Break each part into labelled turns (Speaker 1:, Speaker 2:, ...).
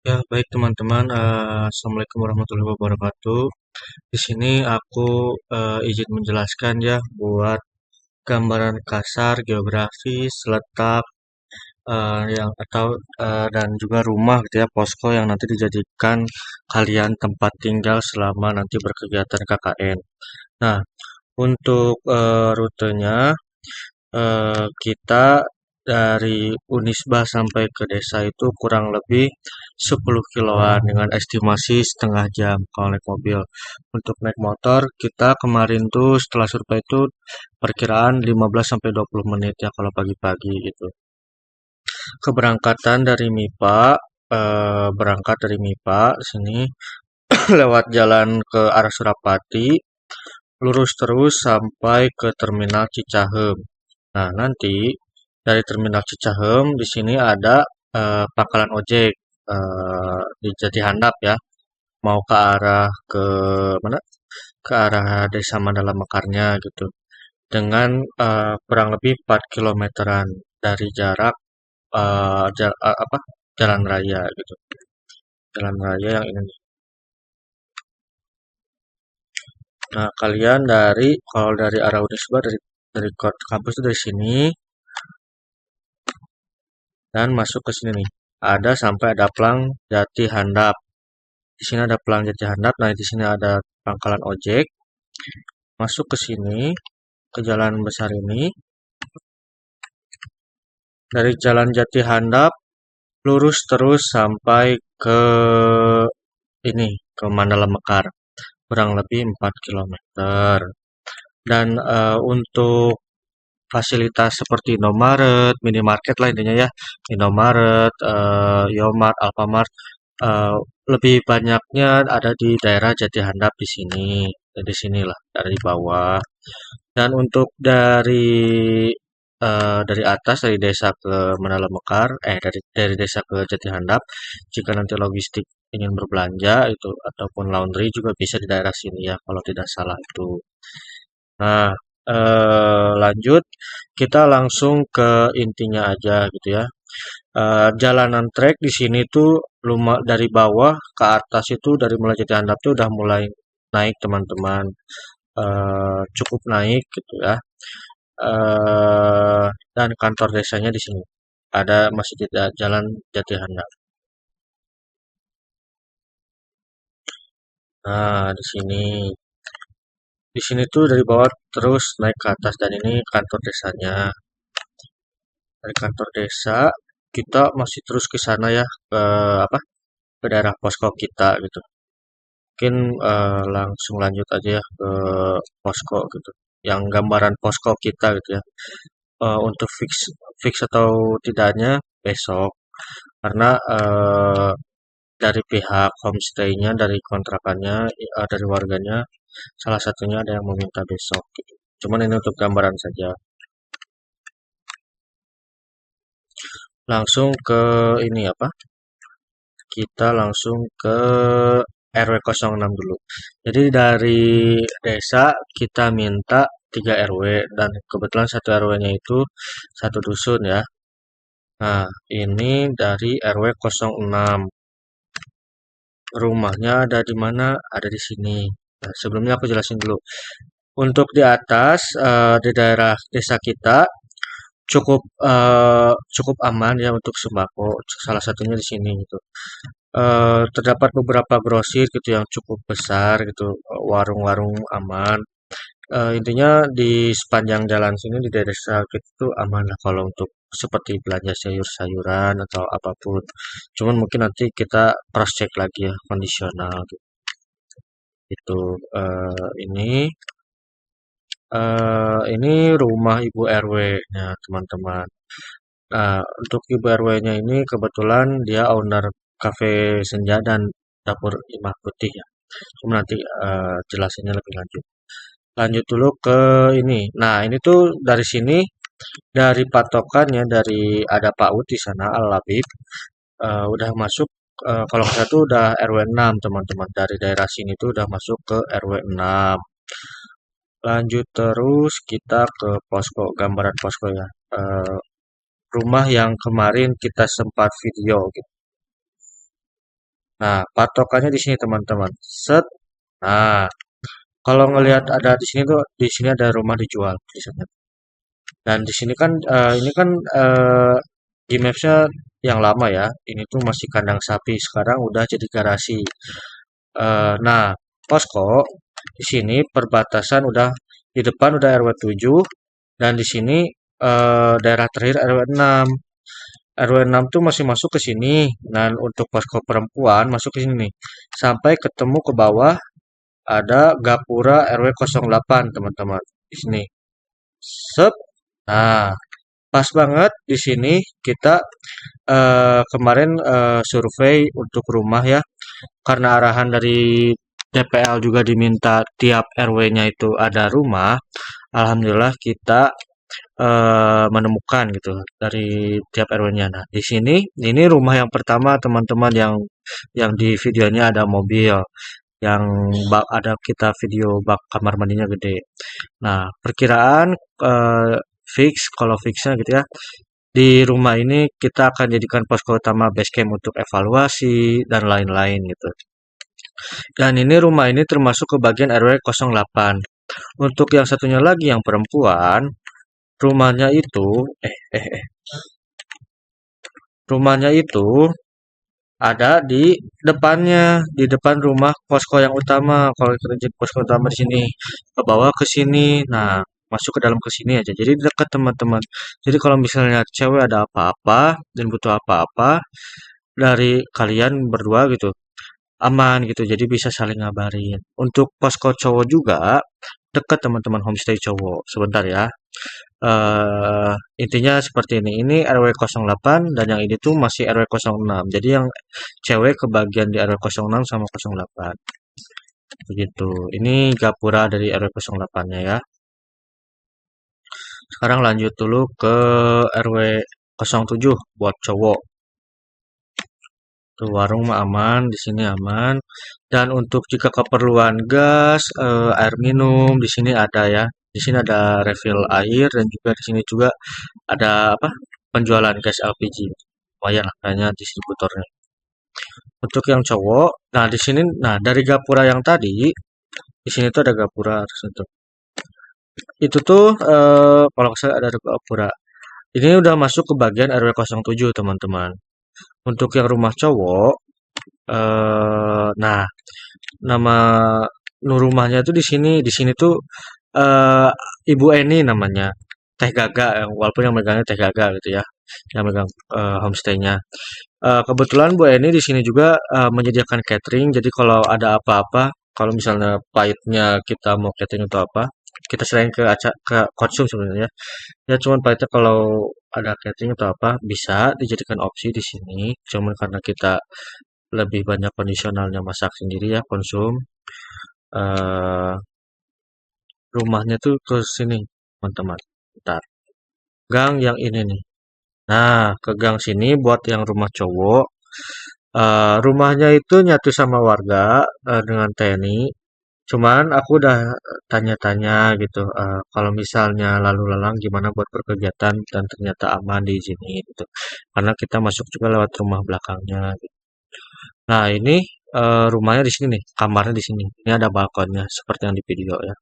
Speaker 1: Ya, baik teman-teman. Assalamualaikum warahmatullahi wabarakatuh. Di sini aku izin menjelaskan ya buat gambaran kasar geografis letak yang atau dan juga rumah gitu ya, posko yang nanti dijadikan kalian tempat tinggal selama nanti berkegiatan KKN. Nah, untuk rutenya kita dari Unisba sampai ke desa itu kurang lebih 10 kiloan dengan estimasi setengah jam kalau naik mobil. Untuk naik motor kita kemarin tuh setelah survei itu perkiraan 15 sampai 20 menit ya kalau pagi-pagi gitu. Keberangkatan dari MIPA berangkat dari MIPA sini lewat jalan ke arah Surapati lurus terus sampai ke terminal Cicahem. Nah, nanti dari terminal Cicahem di sini ada pangkalan ojek di Jatihandap ya. Mau ke arah ke mana? Ke arah Desa Mandala Mekarnya gitu. Dengan kurang lebih 4 kilometeran dari jarak apa? Jalan raya gitu. Jalan raya yang ini. Nah, kalian dari kalau dari arah Unisba dari kampus itu dari sini dan masuk ke sini nih. Ada sampai ada Plang Jati Handap. Di sini ada Plang Jati Handap. Nah, di sini ada pangkalan ojek. Masuk ke sini ke jalan besar ini. Dari Jalan Jati Handap lurus terus sampai ke ini ke Mandala Mekar. Kurang lebih 4 kilometer. Dan untuk fasilitas seperti Indomaret, minimarket lah intinya ya, Indomaret, Yomart, Alfamart, eh, lebih banyaknya ada di daerah Jati Handap di sini, di sinilah dari bawah. Dan untuk dari atas dari desa ke Menara Mekar, dari desa ke Jati Handap, jika nanti logistik ingin berbelanja itu ataupun laundry juga bisa di daerah sini ya kalau tidak salah itu. Nah, lanjut kita langsung ke intinya aja gitu ya. Jalanan trek di sini tuh dari bawah ke atas itu dari mulai Jati Handap tuh udah mulai naik teman-teman. Cukup naik gitu ya. Eh, dan kantor desanya di sini. Ada masih di Jalan Jati Handap. Nah, di sini. Di sini tuh dari bawah terus naik ke atas dan ini kantor desanya. Dari kantor desa kita masih terus ke sana ya ke apa ke daerah posko kita gitu. Mungkin langsung lanjut aja ya ke posko gitu. Yang gambaran posko kita gitu ya. Untuk fix fix atau tidaknya besok karena dari pihak homestay-nya, dari kontrakannya, dari warganya, salah satunya ada yang meminta besok gitu. Cuman ini untuk gambaran saja. Langsung ke ini apa? Kita langsung ke RW 06 dulu. Jadi dari desa kita minta 3 RW dan kebetulan satu RW-nya itu satu dusun ya. Nah, ini dari RW 06. Rumahnya ada di mana? Ada di sini. Nah, sebelumnya aku jelasin dulu. Untuk di atas di daerah desa kita cukup aman ya untuk sembako. Salah satunya di sini gitu. Terdapat beberapa grosir gitu yang cukup besar gitu, warung-warung aman. Intinya di sepanjang jalan sini di daerah Sakit itu aman lah kalau untuk seperti belanja sayur-sayuran atau apapun. Cuman mungkin nanti kita cross check lagi ya kondisional gitu. Itu ini rumah Ibu RW-nya teman-teman. Nah, untuk Ibu RW-nya ini kebetulan dia owner Cafe Senja dan Dapur Imah Putih ya. Cuma nanti jelasinnya lebih lanjut. Lanjut dulu ke ini. Nah, ini tuh dari sini dari patokannya dari ada Pak Ud di sana Al Labib udah masuk kalau nggak salah tuh udah RW 6 teman-teman. Dari daerah sini tuh udah masuk ke RW 6. Lanjut terus kita ke posko, gambaran posko ya. Rumah yang kemarin kita sempat video gitu. Nah, patokannya di sini teman-teman. Set. Nah, kalau ngelihat ada di sini tuh, di sini ada rumah dijual tulisannya. Dan di sini kan ini kan di Maps-nya yang lama ya. Ini tuh masih kandang sapi. Sekarang udah jadi garasi. Nah, posko di sini perbatasan udah di depan udah RW 7 dan di sini daerah terakhir RW 6. RW 6 tuh masih masuk ke sini. Dan untuk posko perempuan masuk ke sini nih. Sampai ketemu ke bawah ada Gapura RW 08, teman-teman. Di sini. Sep. Nah, pas banget di sini kita kemarin survei untuk rumah ya. Karena arahan dari TPL juga diminta tiap RW-nya itu ada rumah. Alhamdulillah kita menemukan gitu dari tiap RW-nya. Nah, di sini ini rumah yang pertama teman-teman yang di videonya ada mobil yang bak ada kita video bak kamar mandinya gede. Nah, perkiraan eh, fix kalau fixnya gitu ya. Di rumah ini kita akan jadikan posko utama base camp untuk evaluasi dan lain-lain gitu. Dan ini rumah ini termasuk ke bagian RW 08. Untuk yang satunya lagi yang perempuan, rumahnya itu rumahnya itu ada di depannya, di depan rumah posko yang utama. Kalau kita jadi posko utama di sini, ke bawah ke sini. Nah, masuk ke dalam ke sini aja. Jadi dekat teman-teman. Jadi kalau misalnya cewek ada apa-apa dan butuh apa-apa dari kalian berdua gitu, aman gitu. Jadi bisa saling ngabarin. Untuk posko cowok juga dekat teman-teman homestay cowok. Sebentar ya. eh Intinya seperti ini. Ini RW 08 dan yang ini tuh masih RW 06. Jadi yang cewek kebagian di RW 06 sama 08. Begitu. Ini gapura dari RW 08-nya ya. Sekarang lanjut dulu ke RW 07 buat cowok. Tuh warung mah aman, di sini aman. Dan untuk jika keperluan gas, air minum di sini ada ya. Di sini ada refill air dan juga di sini juga ada apa? Penjualan gas LPG. Lumayan lah kayaknya distributornya. Untuk yang cowok, nah di sini, nah dari gapura yang tadi, di sini tuh ada gapura terus untuk itu tuh kalau nggak salah ada gapura. Ini udah masuk ke bagian RW 07 teman-teman. Untuk yang rumah cowok, nah nama rumahnya tuh di sini. Di sini tuh eh, Ibu Eni namanya. Teh Gaga, walaupun yang megangnya Teh Gaga gitu ya, yang megang homestaynya. Kebetulan Bu Eni di sini juga menyediakan catering. Jadi kalau ada apa-apa, kalau misalnya pahitnya kita mau catering atau apa, kita serahin ke konsum sebenarnya. Ya cuman pahitnya kalau ada catering atau apa bisa dijadikan opsi di sini. Cuman karena kita lebih banyak kondisionalnya masak sendiri ya konsum. eh Rumahnya tuh ke sini, teman-teman. Bentar. Gang yang ini nih. Nah, ke gang sini buat yang rumah cowok. Rumahnya itu nyatu sama warga dengan TNI. Cuman aku udah tanya-tanya gitu. Kalau misalnya lalu lalang gimana buat berkegiatan dan ternyata aman diizinin gitu. Karena kita masuk juga lewat rumah belakangnya. Gitu. Nah ini rumahnya di sini nih, kamarnya di sini. Ini ada balkonnya seperti yang di video ya.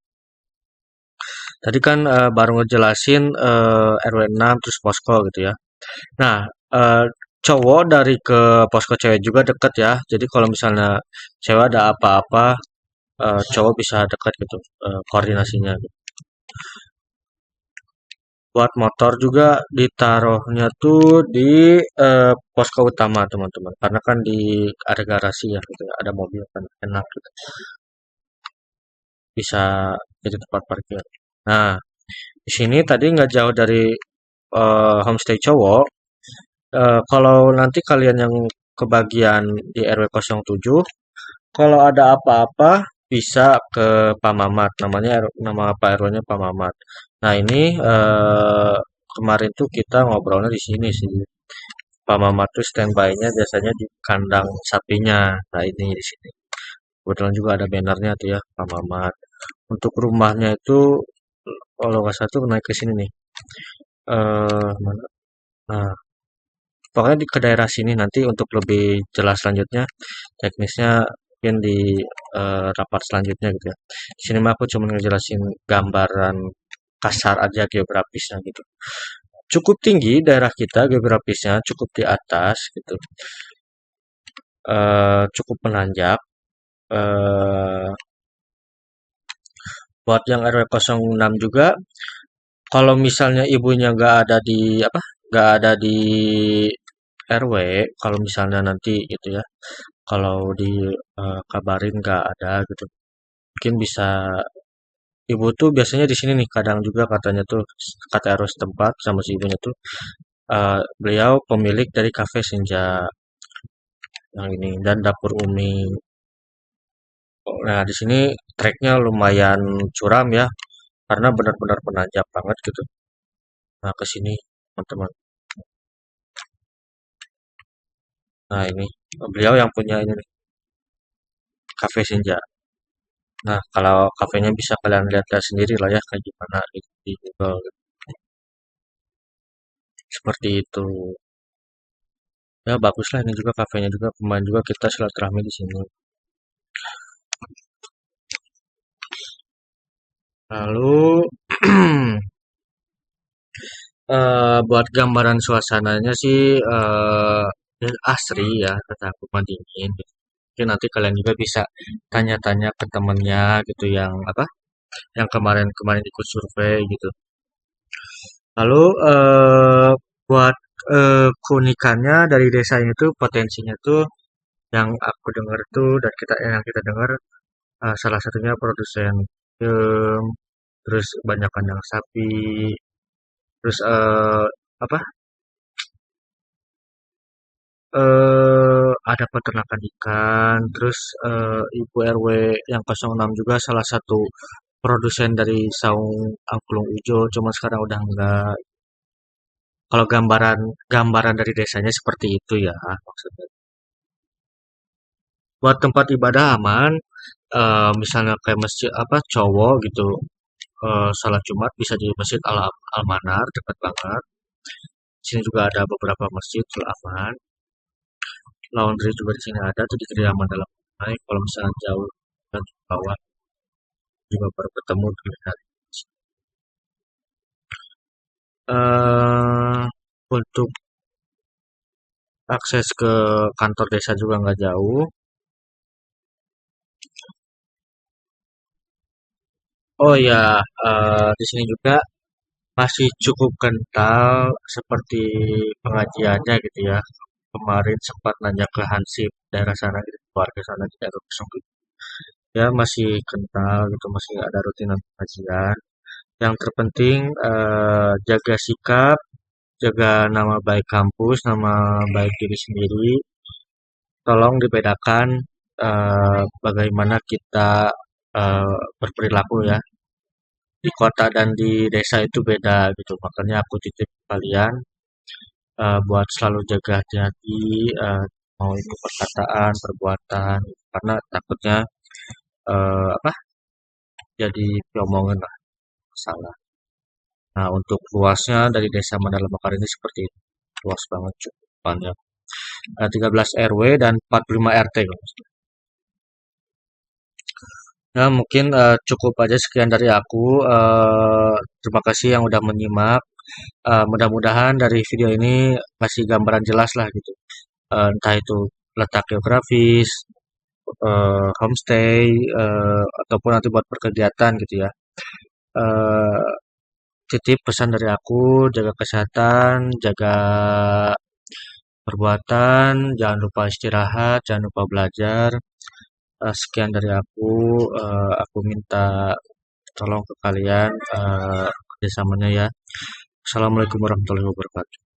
Speaker 1: Tadi kan baru ngejelasin RW 6 terus posko gitu ya. Nah, eee, cowok dari ke posko cewek juga deket ya. Jadi kalau misalnya cewek ada apa-apa, cowok bisa dekat gitu, koordinasinya gitu. Buat motor juga ditaruhnya tuh di, posko utama teman-teman, karena kan di ada garasi ya gitu ya, ada mobil kan enak gitu, bisa jadi tempat parkir. Nah, di sini tadi nggak jauh dari, homestay cowok. Kalau nanti kalian yang kebagian di RW 07, kalau ada apa-apa bisa ke Pak Mamat. Nama Pak RW-nya Pak Mamat. Nah, ini kemarin tuh kita ngobrolnya di sini sih. Pak Mamat tuh standby-nya biasanya di kandang sapinya. Nah, ini di sini. Kebetulan juga ada bannernya tuh ya, Pak Mamat. Untuk rumahnya itu kalau nggak salah tuh naik ke sini nih. Mana? Nah, pokoknya ke daerah sini nanti untuk lebih jelas selanjutnya teknisnya mungkin di rapat selanjutnya gitu ya. Di sini mah aku cuma ngejelasin gambaran kasar aja geografisnya gitu. Cukup tinggi daerah kita geografisnya, cukup di atas gitu. Cukup menanjak. eh Buat yang RW 06 juga, kalau misalnya ibunya nggak ada di apa, nggak ada di RW, kalau misalnya nanti gitu ya, kalau di kabarin nggak ada gitu, mungkin bisa ibu tuh biasanya di sini nih kadang juga katanya tuh kata RW setempat sama si ibunya tuh beliau pemilik dari kafe Senja yang ini dan dapur Umi. Nah, di sini treknya lumayan curam ya, karena benar-benar menanjak banget gitu. Nah, ke sini teman-teman. Nah, ini beliau yang punya ini nih, Cafe Senja. Nah, kalau kafenya bisa kalian lihat-lihat sendiri lah ya kayak gimana di Google gitu. Seperti itu. Ya bagus lah ini juga kafenya juga kemarin juga kita silaturahmi di sini. Lalu buat gambaran suasananya sih asri ya, kata aku mah dingin. Mungkin nanti kalian juga bisa tanya-tanya ke temennya gitu yang apa? Yang kemarin-kemarin ikut survei gitu. Lalu buat keunikannya dari desa ini tuh potensinya tuh yang aku dengar tuh dan kita dengar salah satunya produsen film, terus banyak kandang sapi, terus apa? Ada peternakan ikan, terus Ibu RW yang 06 juga salah satu produsen dari saung angklung ujo, cuma sekarang udah enggak. Kalau gambaran gambaran dari desanya seperti itu ya maksudnya. Buat tempat ibadah aman, misalnya kayak masjid apa cowok gitu, salat Jumat bisa di Masjid Al-Manar dekat banget. Di sini juga ada beberapa masjid aman. Laundry juga di sini ada tuh di kediaman dalam naik. Kalau misalnya jauh dan bawah juga baru ketemu dilihat. eh untuk akses ke kantor desa juga nggak jauh. Oh ya, di sini juga masih cukup kental seperti pengajiannya gitu ya. Kemarin sempat nanya ke Hansip daerah sana gitu, keluarga sana di daerah Kusung gitu. Ya masih kental gitu, masih ada rutinan pengajian. Yang terpenting jaga sikap, jaga nama baik kampus, nama baik diri sendiri. Tolong dibedakan bagaimana kita berperilaku ya. Di kota dan di desa itu beda gitu. Makanya aku titip kalian buat selalu jaga hati-hati, mau itu perkataan, perbuatan, karena takutnya apa jadi diomongan lah salah. Nah untuk luasnya dari desa Mandala Mekar ini seperti itu, luas banget cukup panjang. 13 RW dan 45 RT. Ya mungkin cukup aja sekian dari aku. Terima kasih yang udah menyimak. Mudah-mudahan dari video ini kasih gambaran jelas lah gitu. Entah itu letak geografis, homestay, ataupun nanti buat perkegiatan gitu ya. Eh, Titip pesan dari aku, jaga kesehatan, jaga perbuatan, jangan lupa istirahat, jangan lupa belajar. Sekian dari aku minta tolong ke kalian kerjasamanya ya. Assalamualaikum warahmatullahi wabarakatuh.